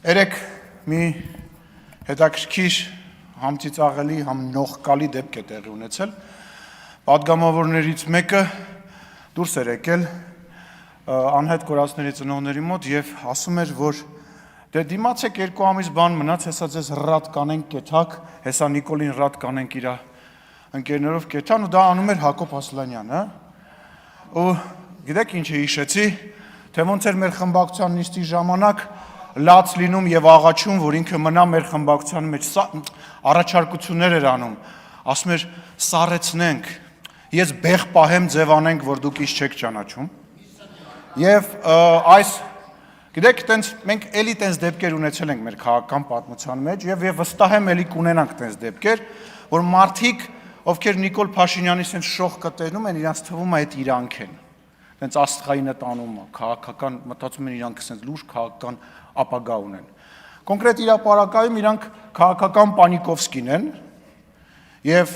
Երեք մի հետաքրքիր համ ծիծաղելի, համ նողկալի դեպք է տեղի ունեցել։ Պատգամավորներից մեկը դուրս էր եկել անհետ կորածների ծնողների մոտ եւ ասում էր, որ դե դիմացեք 2 ամիս բան մնաց, հեսա ձեզ ռատ կանենք կեթակ, հեսա Նիկոլին ռատ կանենք իր ընկերներով կեթան ու դա անում էր Հակոբ Ասլանյանը։ Ու գիտեք ինչ է հիշեցի, թե ոնց էր մեր խմբակցության նիստի ժամանակ լաց լինում եւ աղաչում, որ ինքը մնա մեր խմբակցության մեջ, առաջարկություններ էր անում, ասում էր սառեցնենք, ես բեղ պահեմ ձև անենք, որ դուք իս չեք ճանաչում։ Եվ այս գիտեք, տենց մենք էլի տենց դեպքեր ունեցել ենք մեր քաղաքական պատմության մեջ եւ վստահ եմ էլի կունենանք տենց դեպքեր, որ մարդիկ, ովքեր Նիկոլ Փաշինյանի sense շող կտենում են, իրանց թվում է այդ իրանք են։ Տենց աստղային տանում է, քաղաքական մտածում են իրանք sense լուրջ քաղաքական ապագա ունեն։ Կոնկրետ իրապարակայում իրանք քաղաքական Պանիկովսկին են եւ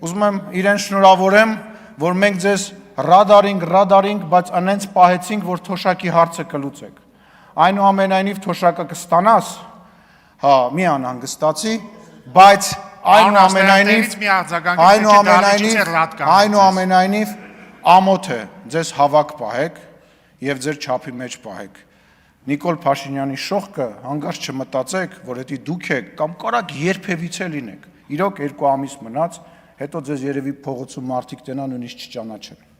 ուզում եմ իրեն շնորհավորեմ, որ մենք ձեզ ռադարինգ, բայց անենց պահեցինք, որ թոշակի հարցը կլուծեք։ Այնուամենայնիվ թոշակը կստանաս, հա, մի անհանգստացի, բայց այնուամենայնիվ ամոթ է ձեզ հավաք պահեք եւ ձեր չափի մեջ պահեք։ Նիկոլ Փաշինյանի շողքը հանգարց չմտածեք, որ դա դուք եք կամ կարակ երբևիցե լինեք։ Իրոք 2 ամիս մնաց, հետո ձեզ երևի փողոցում մարդիկ տենան նույնիսկ չճանաչեն։